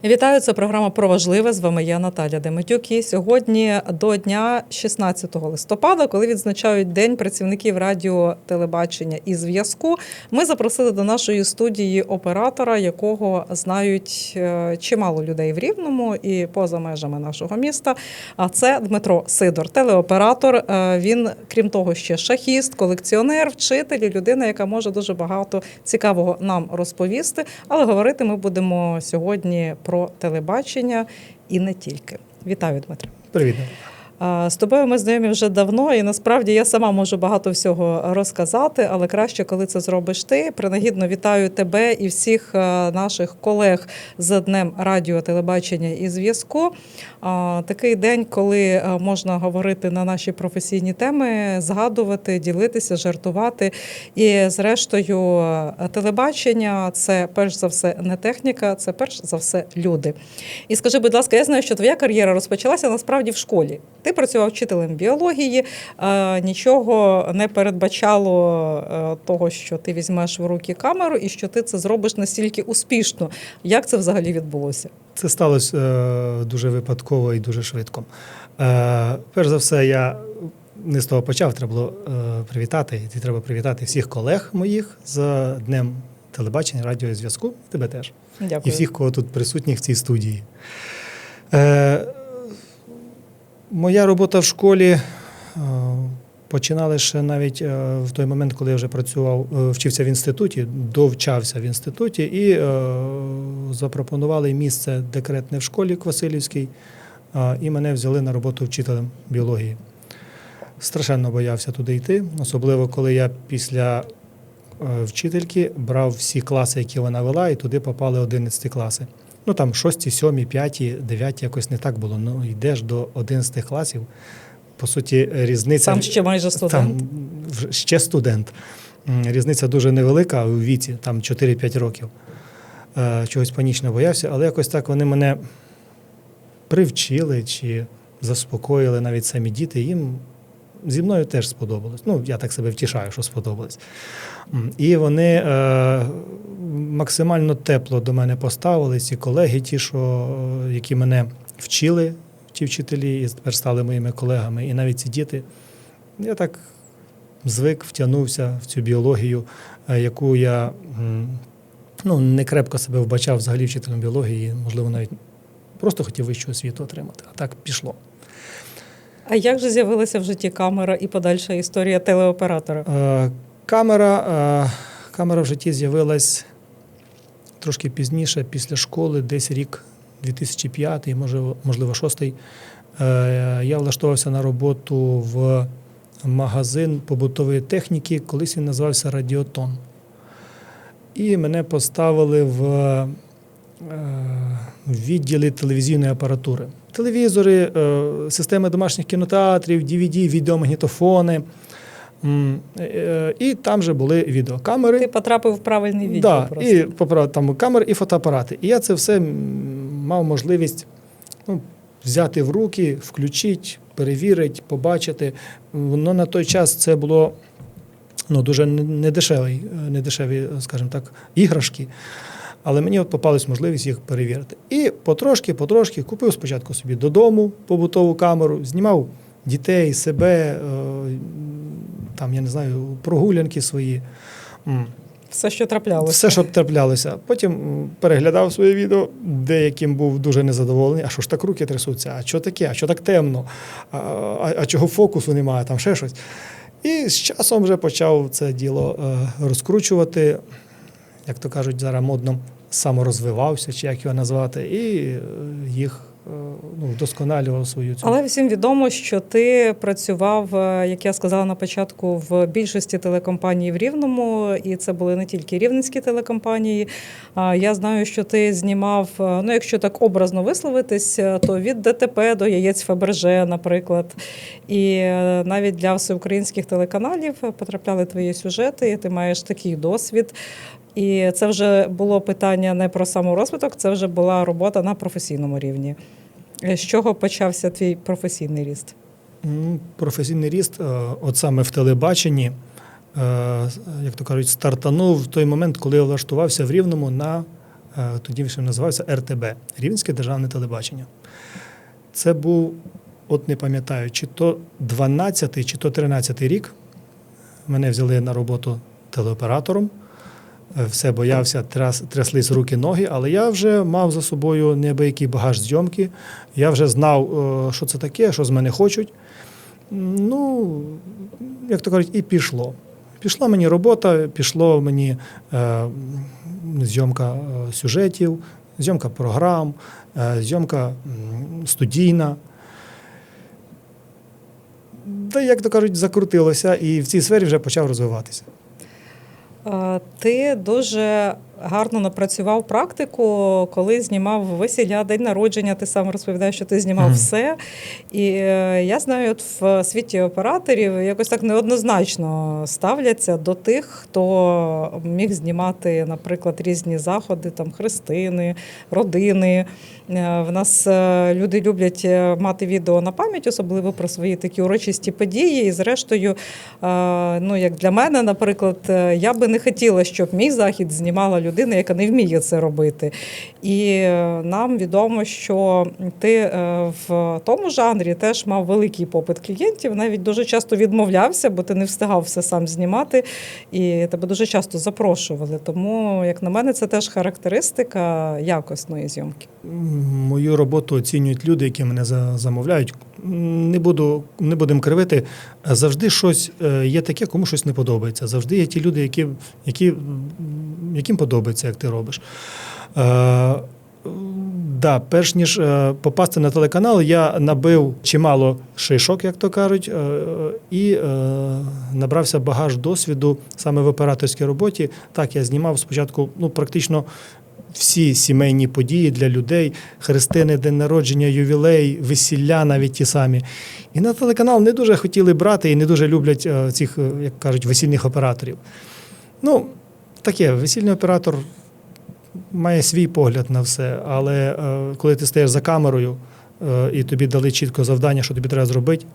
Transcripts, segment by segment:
Вітаю, це програма «Про важливе». З вами я, Наталя Демидюк. І сьогодні до дня 16 листопада, коли відзначають День працівників радіо, телебачення і зв'язку, ми запросили до нашої студії оператора, якого знають чимало людей в Рівному і поза межами нашого міста. А це Дмитро Сидор, телеоператор. Він, крім того, ще шахіст, колекціонер, вчитель і людина, яка може дуже багато цікавого нам розповісти. Але говорити ми будемо сьогодні про телебачення і не тільки. Вітаю, Дмитро. Привіт. З тобою ми знайомі вже давно, і насправді я сама можу багато всього розказати, але краще, коли це зробиш ти. Принагідно вітаю тебе і всіх наших колег з Днем радіо, телебачення і зв'язку. Такий день, коли можна говорити на наші професійні теми, згадувати, ділитися, жартувати. І зрештою телебачення – це перш за все не техніка, це перш за все люди. І скажи, будь ласка, я знаю, що твоя кар'єра розпочалася насправді в школі. Ти працював вчителем біології, нічого не передбачало того, що ти візьмеш в руки камеру і що ти це зробиш настільки успішно. Як це взагалі відбулося? Це сталося дуже випадково і дуже швидко. Перш за все, я не з того почав, треба було привітати. І треба привітати всіх колег моїх з Днем телебачення, радіо і зв'язку. Тебе теж. Дякую. І всіх, кого тут присутніх в цій студії. Моя робота в школі починала ще навіть в той момент, коли я вже вчився в інституті, довчався в інституті і запропонували місце декретне в школі Квасилівській, і мене взяли на роботу вчителем біології. Страшенно боявся туди йти, особливо коли я після вчительки брав всі класи, які вона вела, і туди попали 11 класи. Ну, там 6, 7, 5, 9 якось не так було. Ну, йдеш до 11 класів. По суті, різниця... Там ще майже студент. Там ще студент. Різниця дуже невелика у віці, там 4-5 років. Чогось панічно боявся, але якось так вони мене привчили чи заспокоїли навіть самі діти. Їм зі мною теж сподобалось. Ну, я так себе втішаю, що сподобалось. І вони максимально тепло до мене поставились, і колеги ті, які мене вчили, ті вчителі, і тепер стали моїми колегами, і навіть ці діти. Я так звик, втягнувся в цю біологію, яку я не крепко себе вбачав взагалі вчителем біології, можливо, навіть просто хотів вищу освіту отримати, а так пішло. А як же з'явилася в житті камера і подальша історія телеоператора? Камера в житті з'явилась трошки пізніше, після школи, десь рік 2005, можливо, 2006. Я влаштувався на роботу в магазин побутової техніки, колись він називався «Радіотон». І мене поставили в відділі телевізійної апаратури. Телевізори, системи домашніх кінотеатрів, DVD, відеомагнітофони. І там же були відеокамери. Ти потрапив в правильний відділ. Так, і там камери і фотоапарати. І я це все мав можливість взяти в руки, включити, перевірити, побачити. Воно на той час це було дуже недешеві, скажімо так, іграшки. Але мені попалась можливість їх перевірити. І потрошки купив спочатку собі додому побутову камеру, знімав дітей, себе, там, я не знаю, прогулянки свої. Все, що траплялося. Все, що траплялося. Потім переглядав своє відео, деяким був дуже незадоволений. А що ж так руки трясуться? А що таке? А що так темно? А чого фокусу немає? Там ще щось. І з часом вже почав це діло розкручувати. Як то кажуть, зараз модно, саморозвивався, чи як його назвати, і їх вдосконалював свою цю. Але всім відомо, що ти працював, як я сказала на початку, в більшості телекомпаній в Рівному, і це були не тільки рівненські телекомпанії. Я знаю, що ти знімав, якщо так образно висловитись, то від ДТП до Яєць Фаберже, наприклад. І навіть для всеукраїнських телеканалів потрапляли твої сюжети, і ти маєш такий досвід. І це вже було питання не про саморозвиток, це вже була робота на професійному рівні. З чого почався твій професійний ріст? Професійний ріст, от саме в телебаченні, як то кажуть, стартанув в той момент, коли я влаштувався в Рівному на тоді ще називався РТБ, Рівненське державне телебачення. Це був, от не пам'ятаю, чи то 12-й, чи то 13-й рік. Мене взяли на роботу телеоператором. Все боявся, тряслись руки, ноги, але я вже мав за собою неабиякий багаж зйомки. Я вже знав, що це таке, що з мене хочуть. Ну, як то кажуть, і пішло. Пішла мені робота, пішло мені зйомка сюжетів, зйомка програм, зйомка студійна. Та, як то кажуть, закрутилося і в цій сфері вже почав розвиватися. Ти дуже гарно напрацював практику, коли знімав весілля, день народження, ти сам розповідаєш, що ти знімав все. І я знаю, от в світі операторів якось так неоднозначно ставляться до тих, хто міг знімати, наприклад, різні заходи, там хрестини, родини. В нас люди люблять мати відео на пам'ять, особливо про свої такі урочисті події. І зрештою, ну, як для мене, наприклад, я би не хотіла, щоб мій захід знімала людина, яка не вміє це робити. І нам відомо, що ти в тому жанрі теж мав великий попит клієнтів, навіть дуже часто відмовлявся, бо ти не встигав все сам знімати, і тебе дуже часто запрошували. Тому, як на мене, це теж характеристика якісної зйомки. Мою роботу оцінюють люди, які мене замовляють. Не будемо кривити. Завжди щось є таке, кому щось не подобається. Завжди є ті люди, яким подобається, як ти робиш. Да, перш ніж попасти на телеканал, я набив чимало шишок, як то кажуть, і набрався багаж досвіду саме в операторській роботі. Так, я знімав спочатку практично всі сімейні події для людей, хрестини, день народження, ювілей, весілля навіть ті самі. І на телеканал не дуже хотіли брати і не дуже люблять цих, як кажуть, весільних операторів. Ну, таке, весільний оператор має свій погляд на все, але коли ти стоїш за камерою і тобі дали чітко завдання, що тобі треба зробити,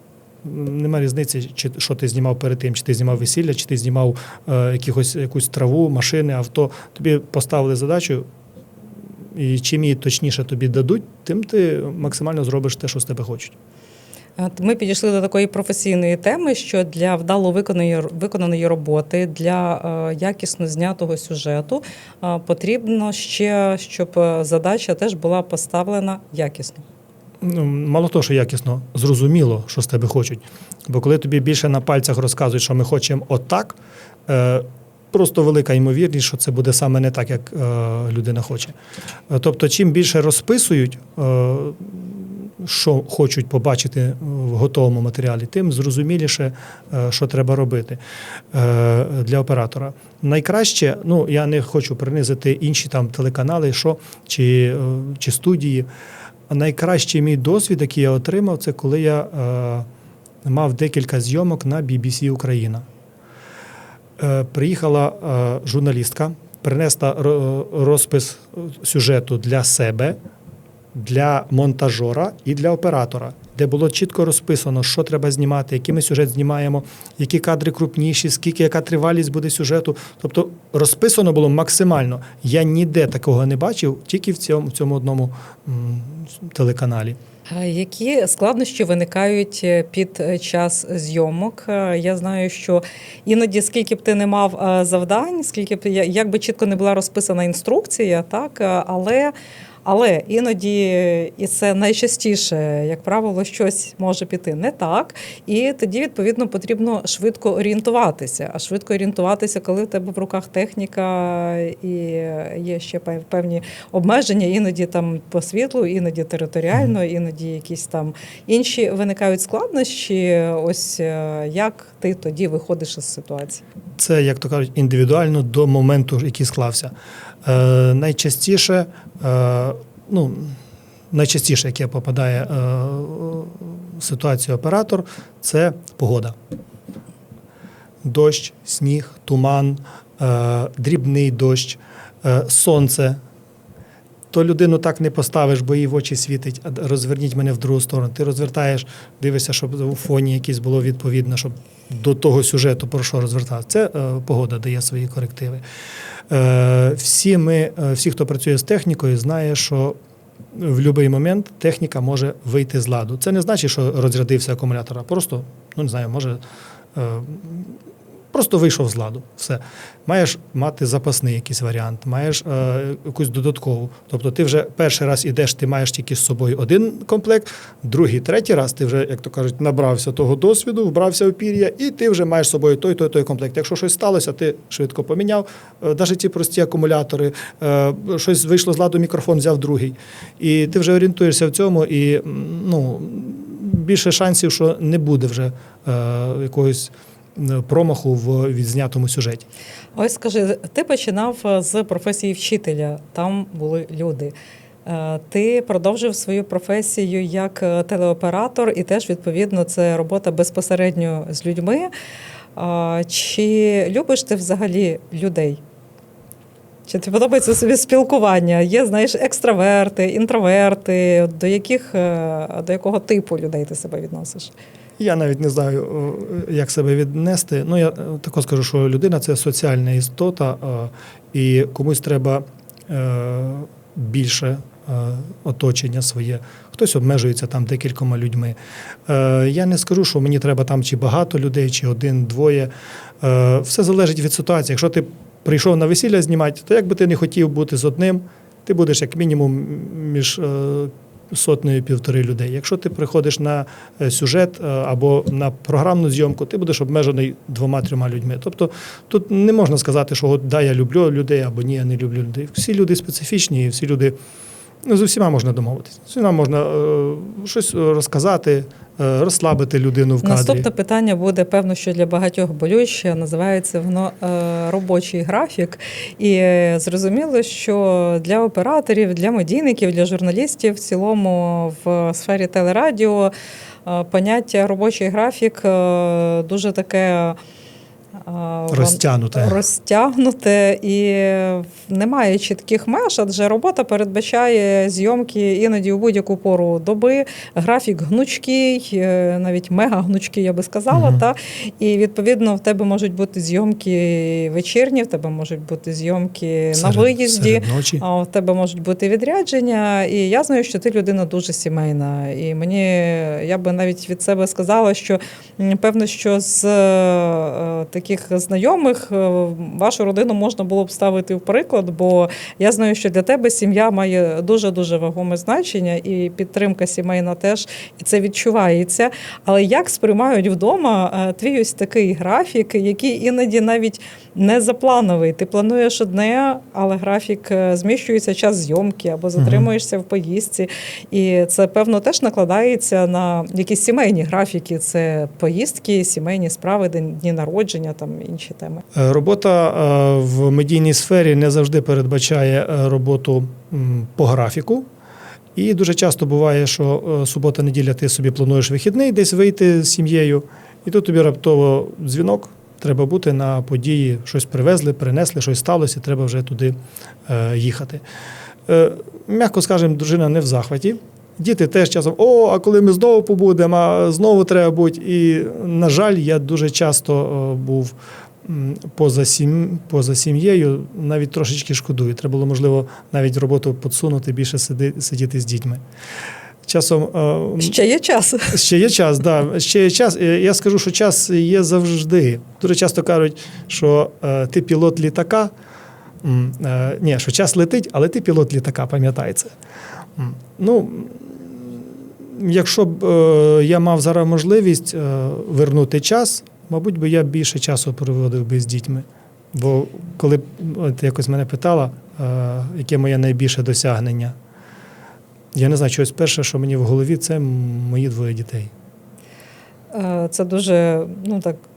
немає різниці, що ти знімав перед тим, чи ти знімав весілля, чи ти знімав якусь траву, машини, авто. Тобі поставили задачу, і чим її точніше тобі дадуть, тим ти максимально зробиш те, що з тебе хочуть. Ми підійшли до такої професійної теми, що для вдало виконаної роботи, для якісно знятого сюжету потрібно ще, щоб задача теж була поставлена якісно. Мало того, що якісно, зрозуміло, що з тебе хочуть. Бо коли тобі більше на пальцях розказують, що ми хочемо отак, просто велика ймовірність, що це буде саме не так, як людина хоче. Тобто, чим більше розписують, що хочуть побачити в готовому матеріалі, тим зрозуміліше, що треба робити для оператора. Найкраще, я не хочу принизити інші там телеканали, чи студії. Найкращий мій досвід, який я отримав, це коли я мав декілька зйомок на BBC Україна. Приїхала журналістка, принесла розпис сюжету для себе, для монтажера і для оператора, де було чітко розписано, що треба знімати, який ми сюжет знімаємо, які кадри крупніші, яка тривалість буде сюжету. Тобто розписано було максимально. Я ніде такого не бачив, тільки в цьому одному телеканалі. Які складнощі виникають під час зйомок? Я знаю, що іноді, скільки б ти не мав завдань, скільки б, як би чітко не була розписана інструкція, так, але іноді, і це найчастіше, як правило, щось може піти не так, і тоді, відповідно, потрібно швидко орієнтуватися. А швидко орієнтуватися, коли в тебе в руках техніка і є ще певні обмеження, іноді там по світлу, іноді територіально, іноді якісь там інші виникають складнощі. Ось як ти тоді виходиш із ситуації? Це, як то кажуть, індивідуально до моменту, який склався. Найчастіше, яке попадає в ситуацію оператор, це погода. Дощ, сніг, туман, дрібний дощ, сонце. то людину так не поставиш, бо їй в очі світить, а розверніть мене в другу сторону. Ти розвертаєш, дивишся, щоб у фоні якесь було відповідно, щоб до того сюжету про що розвертати. Це погода дає свої корективи. Всі, хто працює з технікою, знає, що в будь-який момент техніка може вийти з ладу. Це не значить, що розрядився акумулятор, а просто, не знаю, може просто вийшов з ладу. Все. Маєш мати запасний якийсь варіант, маєш якусь додаткову. Тобто ти вже перший раз ідеш, ти маєш тільки з собою один комплект, другий, третій раз ти вже, як то кажуть, набрався того досвіду, вбрався в пір'я, і ти вже маєш з собою той комплект. Якщо щось сталося, ти швидко поміняв. Навіть ці прості акумулятори, щось вийшло з ладу, мікрофон взяв другий. І ти вже орієнтуєшся в цьому, і більше шансів, що не буде вже якогось промаху в відзнятому сюжеті. Ось скажи, ти починав з професії вчителя, там були люди. Ти продовжив свою професію як телеоператор, і теж, відповідно, це робота безпосередньо з людьми. Чи любиш ти взагалі людей? Чи тобі подобається собі спілкування? Є, знаєш, екстраверти, інтроверти, до якого типу людей ти себе відносиш? Я навіть не знаю, як себе віднести. Я також скажу, що людина – це соціальна істота, і комусь треба більше оточення своє. Хтось обмежується там декількома людьми. Я не скажу, що мені треба там чи багато людей, чи один, двоє. Все залежить від ситуації. Якщо ти прийшов на весілля знімати, то як би ти не хотів бути з одним, ти будеш як мінімум між сотнею, півтори людей. Якщо ти приходиш на сюжет або на програмну зйомку, ти будеш обмежений 2-3 людьми. Тобто тут не можна сказати, що я люблю людей або ні, я не люблю людей. Всі люди специфічні, і всі люди, з усіма можна домовитися. З усіма можна щось розказати, розслабити людину в кадрі. Наступне питання буде, певно, що для багатьох болюче, називається воно робочий графік. І зрозуміло, що для операторів, для медійників, для журналістів в цілому в сфері телерадіо поняття робочий графік дуже таке розтягнуте і немає чітких меж, адже робота передбачає зйомки іноді у будь-яку пору доби, графік гнучкий, навіть мега гнучкий, я би сказала, та і відповідно в тебе можуть бути зйомки вечірні, в тебе можуть бути зйомки на виїзді, а в тебе можуть бути відрядження, і я знаю, що ти людина дуже сімейна, і я би навіть від себе сказала, що певно, що з таких знайомих вашу родину можна було б ставити в приклад, бо я знаю, що для тебе сім'я має дуже-дуже вагоме значення, і підтримка сімейна теж, і це відчувається. Але як сприймають вдома твій ось такий графік, який іноді навіть не заплановий? Ти плануєш одне, але графік зміщується, час зйомки, або затримуєшся в поїздці. І це, певно, теж накладається на якісь сімейні графіки. Це поїздки, сімейні справи, дні народження, там інші теми. Робота в медійній сфері не завжди передбачає роботу по графіку. І дуже часто буває, що субота-неділя ти собі плануєш вихідний, десь вийти з сім'єю, і тут тобі раптово дзвінок, треба бути на події, щось привезли, принесли, щось сталося, треба вже туди їхати. М'яко скажемо, дружина не в захваті. Діти теж часом, а коли ми знову побудемо, а знову треба бути. І, на жаль, я дуже часто був поза сім'єю, навіть трошечки шкодую. Треба було, можливо, навіть роботу підсунути, більше сидіти з дітьми. Часом... Ще є час. Ще є час, так. Да. Ще є час. Я скажу, що час є завжди. Дуже часто кажуть, що ти пілот літака. Ні, що час летить, але ти пілот літака, пам'ятай це. Якщо б я мав зараз можливість вернути час, мабуть, би я більше часу проводив би з дітьми. Бо коли ти якось мене питала, яке моє найбільше досягнення, я не знаю, щось перше, що мені в голові, це мої 2 дітей. Це дуже,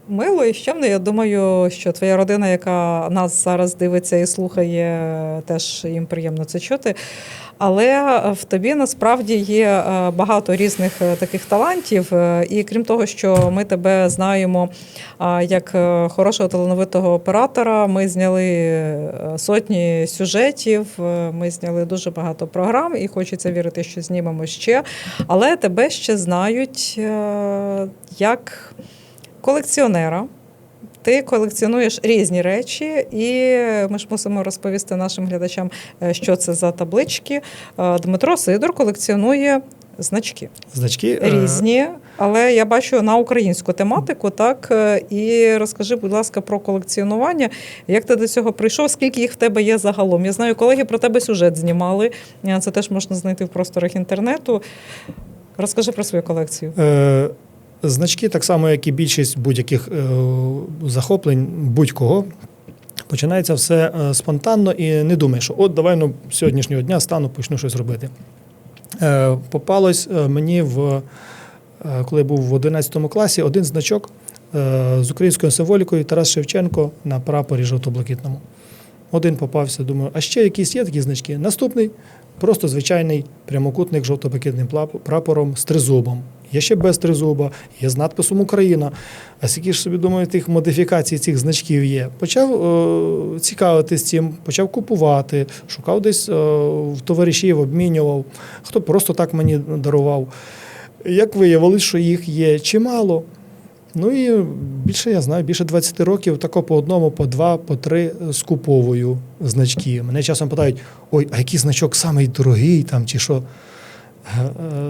Мило і щемно. Я думаю, що твоя родина, яка нас зараз дивиться і слухає, теж їм приємно це чути. Але в тобі насправді є багато різних таких талантів. І крім того, що ми тебе знаємо як хорошого талановитого оператора, ми зняли сотні сюжетів, ми зняли дуже багато програм, і хочеться вірити, що знімемо ще. Але тебе ще знають як колекціонера. Ти колекціонуєш різні речі, і ми ж мусимо розповісти нашим глядачам, що це за таблички. Дмитро Сидор колекціонує значки. Значки Різні, але я бачу на українську тематику, так? І розкажи, будь ласка, про колекціонування. Як ти до цього прийшов? Скільки їх в тебе є загалом? Я знаю, колеги про тебе сюжет знімали. Це теж можна знайти в просторах інтернету. Розкажи про свою колекцію. Значки, так само, як і більшість будь-яких захоплень, будь-кого, починається все спонтанно і не думаєш, що от давай з сьогоднішнього дня стану, почну щось робити. Попалось мені, коли був в 11 класі, один значок з українською символікою Тарас Шевченко на прапорі жовто-блакитному. Один попався, думаю, а ще якісь є такі значки? Наступний – просто звичайний прямокутник з жовто-блакитним прапором з тризубом. Є ще без тризуба, є з надписом «Україна». А скільки ж собі, думаю, тих модифікацій цих значків є. Почав цікавитись цим, почав купувати, шукав десь в товаришів, обмінював, хто просто так мені дарував. Як виявилось, що їх є чимало. Ну і більше, я знаю, більше 20 років тако по одному, по два, по три скуповую значки. Мене часом питають, ой, а який значок самий дорогий там чи що?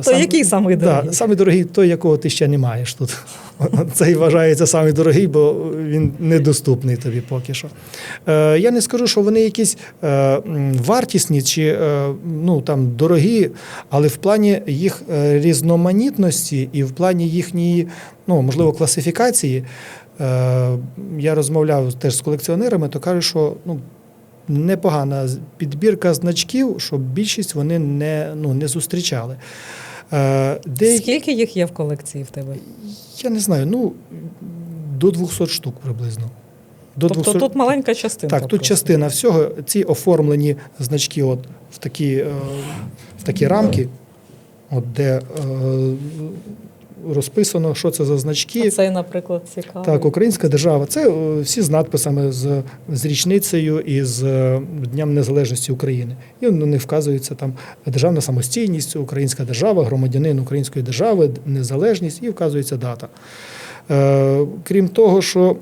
Який самий дорогий? Да, самий дорогий той, якого ти ще не маєш тут. Цей вважається самий дорогий, бо він недоступний тобі поки що. Я не скажу, що вони якісь вартісні чи там дорогі, але в плані їх різноманітності і в плані їхньої, можливо, класифікації, я розмовляв теж з колекціонерами, то кажуть, що непогана підбірка значків, що більшість вони не зустрічали. Скільки їх є в колекції в тебе? Я не знаю, до 200 штук приблизно. Тобто тут маленька частина? Так, тут частина всього. Ці оформлені значки в такі рамки, де розписано, що це за значки. Цей, наприклад, цікавий. Так, Українська держава. Це всі з надписами, з річницею і з Днем Незалежності України. І на них вказується там державна самостійність, Українська держава, громадянин Української держави, незалежність і вказується дата. Крім того, що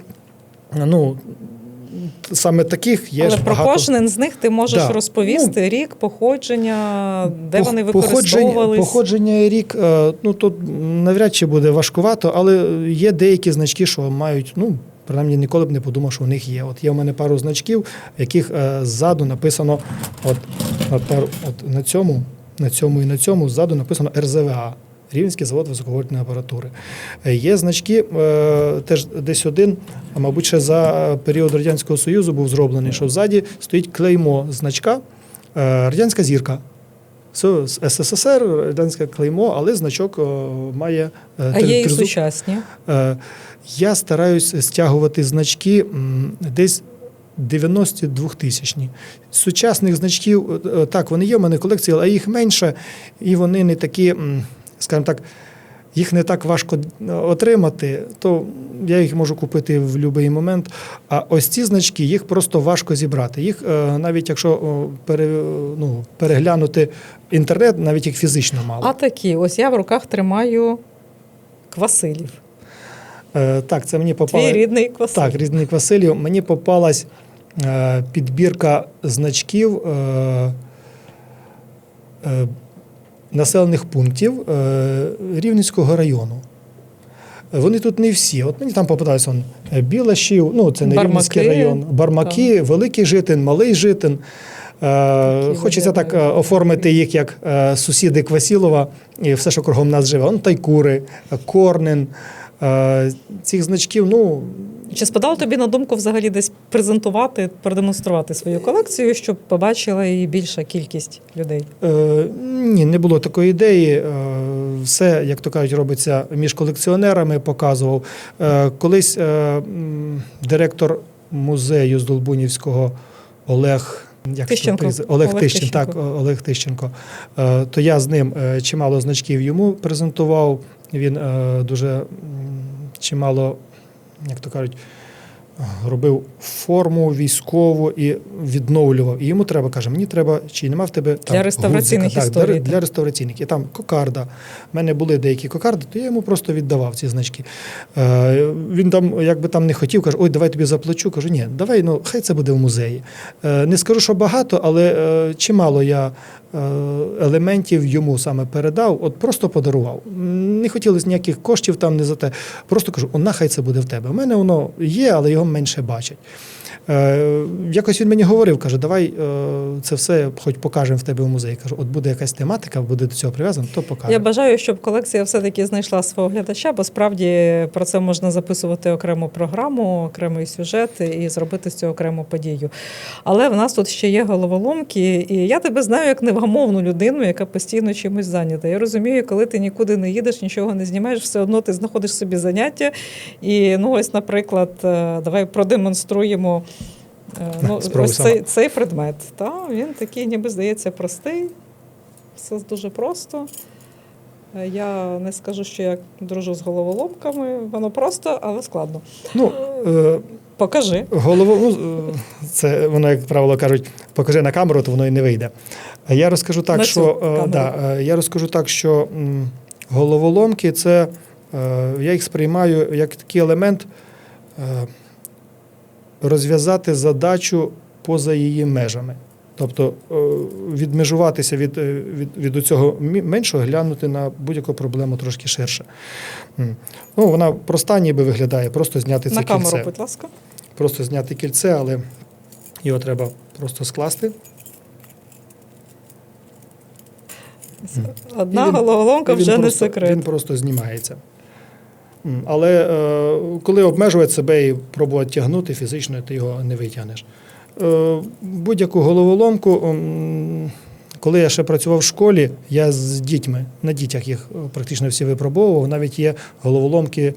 саме таких є але ж про багато. кожен з них ти можеш розповісти рік, походження, де вони використовувались? Походження і рік, тут навряд чи буде важкувато, але є деякі значки, що мають, принаймні ніколи б не подумав, що у них є. От є в мене пару значків, в яких ззаду написано, на цьому ззаду написано РЗВА. Рівненський завод високовольтної апаратури. Є значки, теж десь один, а мабуть, ще за період Радянського Союзу був зроблений, що ззаді стоїть клеймо значка, радянська зірка. З СССР, радянське клеймо, але значок має А є і сучасні? Я стараюсь стягувати значки десь 90-ті, 2000-ні. Сучасних значків, так, вони є в мене в колекції, але їх менше, і вони не такі, скажімо так, їх не так важко отримати, то я їх можу купити в будь-який момент. А ось ці значки, їх просто важко зібрати. Їх навіть якщо переглянути інтернет, навіть їх фізично мало. А такі, ось я в руках тримаю Квасилів. Так, це мені попало. Твій рідний Квасилів. Так, рідний Квасилів. Мені попалась підбірка значків населених пунктів Рівненського району. Вони тут не всі. От мені там попадаються Білашів, це не Рівненський район, Бармаки, Великий Житин, Малий Житин. Хочеться так оформити їх як сусіди Квасілова і все, що кругом нас живе. Тайкури, Корнин. Цих значків, Чи спадало тобі на думку взагалі десь презентувати, продемонструвати свою колекцію, щоб побачила її більша кількість людей? Ні, не було такої ідеї. все, як то кажуть, робиться між колекціонерами, показував. Колись директор музею Здолбунівського Олег Тищенко. Олег Тищенко. То я з ним чимало значків йому презентував. Він дуже чимало, як то кажуть, робив форму військову і відновлював. І йому треба, каже, мені треба, чи нема в тебе там для реставраційних гудзика? історій. Так, для реставраційних. І там кокарда. В мене були деякі кокарди, то я йому просто віддавав ці значки. Він там, якби там не хотів, каже, ой, давай тобі заплачу. Кажу, ні, давай, ну, хай це буде в музеї. Не скажу, що багато, але чимало я елементів йому саме передав, от просто подарував. Не хотілося ніяких коштів там, не за те. Просто кажу, хай це буде в тебе. У мене воно є, але його менше бачать. Якось він мені говорив, каже, давай це все хоч покажемо в тебе в музеї. Кажу, от буде якась тематика, буде до цього прив'язана, то покажемо. Я бажаю, щоб колекція все-таки знайшла свого глядача, бо справді про це можна записувати окрему програму, окремий сюжет і зробити з цього окрему подію. Але в нас тут ще є головоломки, і я тебе знаю як невгамовну людину, яка постійно чимось зайнята. Я розумію, коли ти нікуди не їдеш, нічого не знімаєш, все одно ти знаходиш собі заняття. І, ну, ось, наприклад, давай продемонструємо ось цей предмет. Він такий, ніби здається, простий. Все дуже просто. Я не скажу, що я дружу з головоломками. Воно просто, але складно. Покажи. Це воно, як правило, кажуть, покажи на камеру, то воно і не вийде. Я розкажу так, що головоломки – це, я їх сприймаю як такий елемент розв'язати задачу поза її межами. Тобто відмежуватися від цього меншого, глянути на будь-яку проблему трошки ширше. Вона проста ніби виглядає, просто зняти це кільце. На камеру, будь ласка. Просто зняти кільце, але його треба просто скласти. Одна головоломка вже не секрет. Він просто знімається. Але коли обмежувати себе і пробувати тягнути фізично, ти його не витягнеш. Будь-яку головоломку, коли я ще працював в школі, я з дітьми, на дітях їх практично всі випробовував. Навіть є головоломки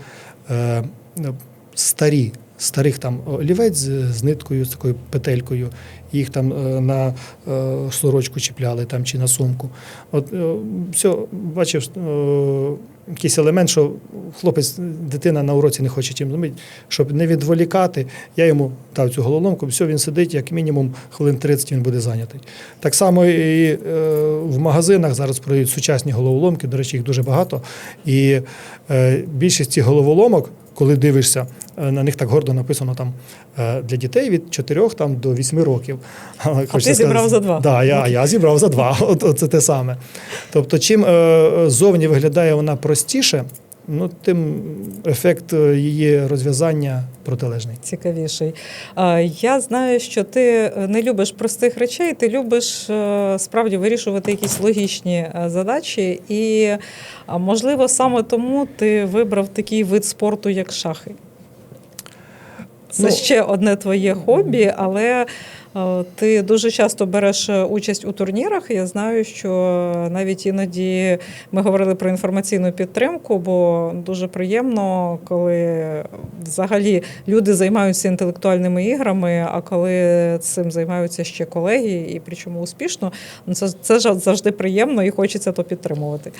старих там олівець з ниткою, з такою петелькою. Їх там на сорочку чіпляли там, чи на сумку. От все, бачив якийсь елемент, що дитина на уроці не хоче чим зробити, щоб не відволікати, я йому дав цю головоломку, все, він сидить, як мінімум хвилин 30 він буде зайнятий. Так само і в магазинах зараз продають сучасні головоломки, до речі, їх дуже багато. І більшість цих головоломок, коли дивишся, на них так гордо написано там для дітей від 4 там, до 8 років. А ти зібрав за 2. Так, я зібрав за 2. Це те саме. Тобто, чим зовні виглядає вона простіше, тим ефект її розв'язання протилежний. Цікавіший. Я знаю, що ти не любиш простих речей, ти любиш справді вирішувати якісь логічні задачі. І, можливо, саме тому ти вибрав такий вид спорту, як шахи. Це ще одне твоє хобі, але ти дуже часто береш участь у турнірах. Я знаю, що навіть іноді ми говорили про інформаційну підтримку, бо дуже приємно, коли взагалі люди займаються інтелектуальними іграми, а коли цим займаються ще колеги, і причому успішно, це завжди приємно і хочеться то підтримувати.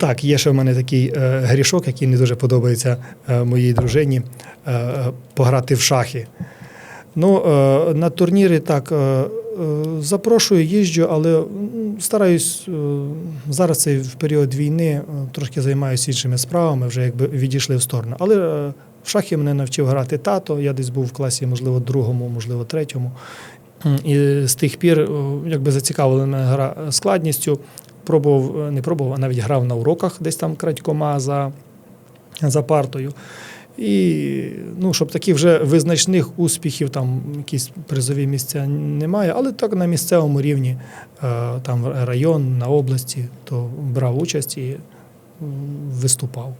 Так, є ще в мене такий грішок, який не дуже подобається моїй дружині, пограти в шахи. На турніри так запрошую, їжджу, але стараюсь, зараз цей в період війни трошки займаюся іншими справами, вже якби відійшли в сторону. Але в шахи мене навчив грати тато, я десь був в класі, можливо, 2-му, можливо, 3-му. І з тих пір якби зацікавлена гра складністю. Не пробував, а навіть грав на уроках десь там крадькома за партою. І, щоб таких вже визначних успіхів, там якісь призові місця немає, але так на місцевому рівні, там район, на області, то брав участь і виступав.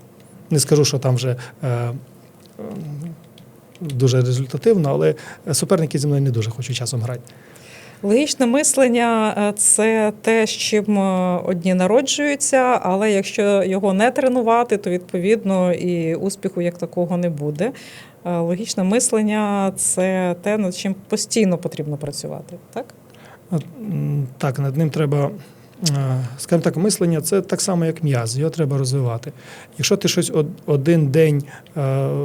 Не скажу, що там вже дуже результативно, але суперники зі мною не дуже хочуть часом грати. Логічне мислення це те, з чим одні народжуються, але якщо його не тренувати, то відповідно і успіху як такого не буде. Логічне мислення це те, над чим постійно потрібно працювати, так? Так, над ним треба, скажімо так, мислення це так само, як м'яз, його треба розвивати. Якщо ти щось один день,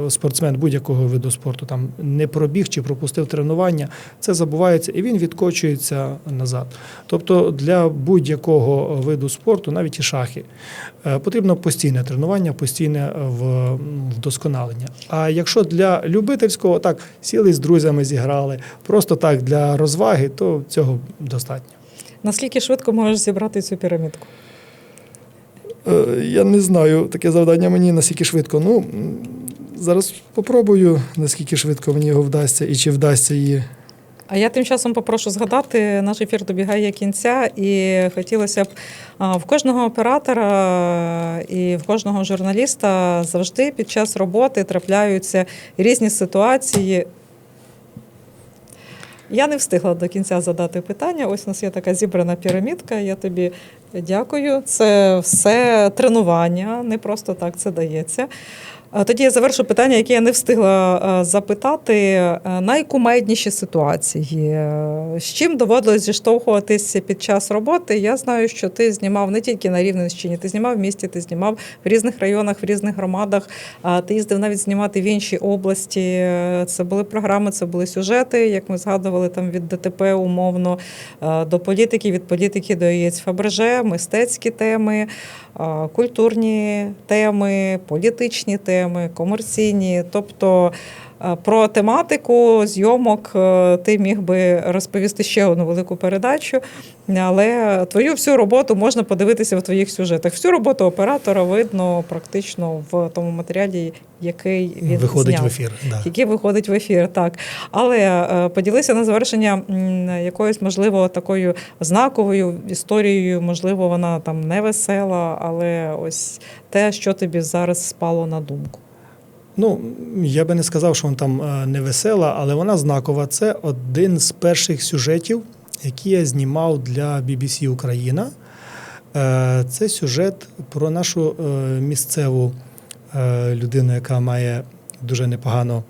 спортсмен будь-якого виду спорту, там не пробіг чи пропустив тренування, це забувається і він відкочується назад. Тобто для будь-якого виду спорту, навіть і шахи, потрібно постійне тренування, постійне вдосконалення. А якщо для любительського, так, сіли з друзями, зіграли, просто так для розваги, то цього достатньо. Наскільки швидко можеш зібрати цю пірамідку? Я не знаю, таке завдання мені наскільки швидко. Ну, зараз попробую, наскільки швидко мені його вдасться і чи вдасться її. А я тим часом попрошу згадати, наш ефір добігає кінця, і хотілося б в кожного оператора і в кожного журналіста завжди під час роботи трапляються різні ситуації. Я не встигла до кінця задати питання. Ось у нас є така зібрана пірамідка. Я тобі дякую. Це все тренування, не просто так це дається. Тоді я завершу питання, яке я не встигла запитати. Найкумедніші ситуації. З чим доводилось зіштовхуватися під час роботи? Я знаю, що ти знімав не тільки на Рівненщині, ти знімав в місті, ти знімав в різних районах, в різних громадах. Ти їздив навіть знімати в інші області. Це були програми, це були сюжети, як ми згадували, там від ДТП умовно до політики, від політики до яєць Фаберже, мистецькі теми, культурні теми, політичні теми, комерційні. Тобто про тематику зйомок ти міг би розповісти ще одну велику передачу, але твою всю роботу можна подивитися в твоїх сюжетах. Всю роботу оператора видно практично в тому матеріалі, який він виходить зняв. В ефір. Да. Який виходить в ефір, так. Але поділися на завершення якоюсь, можливо, такою знаковою історією, можливо, вона там не весела, але ось те, що тобі зараз спало на думку. Ну, я би не сказав, що вона там не весела, але вона знакова. Це один з перших сюжетів, які я знімав для BBC Україна. Це сюжет про нашу місцеву людину, яка має дуже непогано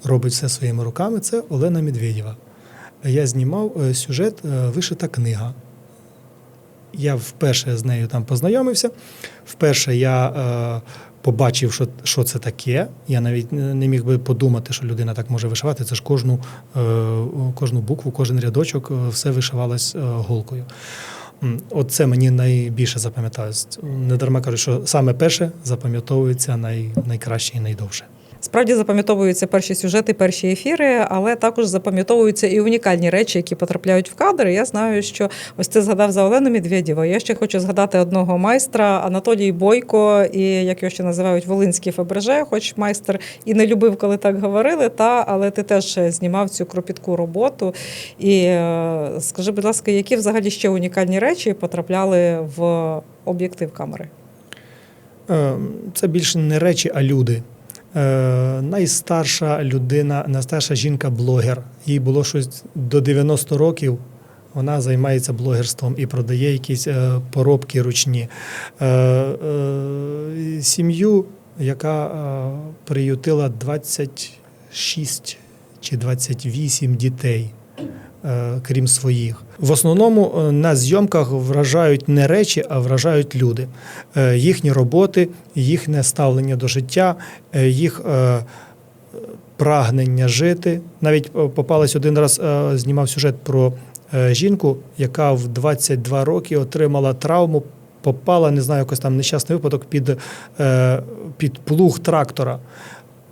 робить все своїми руками. Це Олена Медведєва. Я знімав сюжет «Вишита книга». Я вперше з нею там познайомився. Вперше я побачив, що це таке. Я навіть не міг би подумати, що людина так може вишивати. Це ж кожну букву, кожен рядочок, все вишивалось голкою. Оце мені найбільше запам'яталось. Недарма кажуть, що саме перше запам'ятовується найкраще і найдовше. Справді запам'ятовуються перші сюжети, перші ефіри, але також запам'ятовуються і унікальні речі, які потрапляють в кадр. Я знаю, що ось ти згадав за Олену Медведєву. Я ще хочу згадати одного майстра, Анатолій Бойко, і як його ще називають, Волинський Фаберже, хоч майстер і не любив, коли так говорили, але ти теж знімав цю кропітку роботу. І скажи, будь ласка, які взагалі ще унікальні речі потрапляли в об'єктив камери? Це більше не речі, а люди. Найстарша людина, найстарша жінка-блогер. Їй було щось до 90 років. Вона займається блогерством і продає якісь поробки ручні. Сім'ю, яка приютила 26 чи 28 дітей, крім своїх. В основному на зйомках вражають не речі, а вражають люди. Їхні роботи, їхнє ставлення до життя, їх прагнення жити. Навіть попалась один раз, знімав сюжет про жінку, яка в 22 роки отримала травму, попала, не знаю, якось там нещасний випадок під плуг трактора.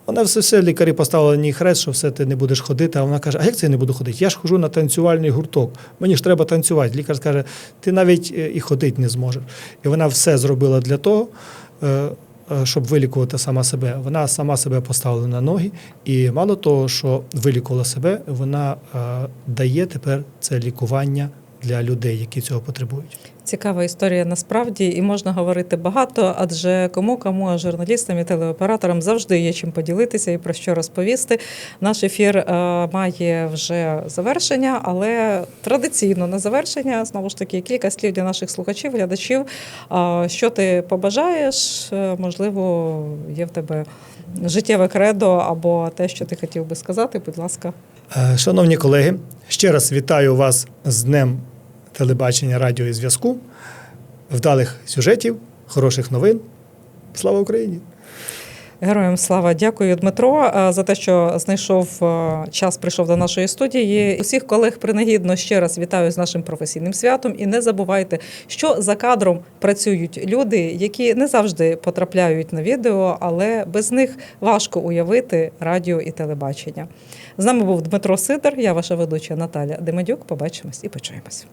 Вона все лікарі поставили на ній хрест, що все, ти не будеш ходити. А вона каже, а як це я не буду ходити? Я ж хожу на танцювальний гурток, мені ж треба танцювати. Лікар каже, ти навіть і ходити не зможеш. І вона все зробила для того, щоб вилікувати сама себе. Вона сама себе поставила на ноги. І мало того, що вилікувала себе, вона дає тепер це лікування для людей, які цього потребують. Цікава історія насправді, і можна говорити багато, адже кому, а журналістам і телеоператорам завжди є чим поділитися і про що розповісти. Наш ефір має вже завершення, але традиційно на завершення, знову ж таки, кілька слів для наших слухачів, глядачів. Що ти побажаєш? Можливо, є в тебе життєве кредо або те, що ти хотів би сказати, будь ласка. Шановні колеги, ще раз вітаю вас з Днем телебачення, радіо і зв'язку, вдалих сюжетів, хороших новин. Слава Україні! Героям слава! Дякую, Дмитро, за те, що знайшов час, прийшов до нашої студії. Усіх колег принагідно ще раз вітаю з нашим професійним святом. І не забувайте, що за кадром працюють люди, які не завжди потрапляють на відео, але без них важко уявити радіо і телебачення. З нами був Дмитро Сидор, я ваша ведуча Наталя Демидюк. Побачимось і почуємось.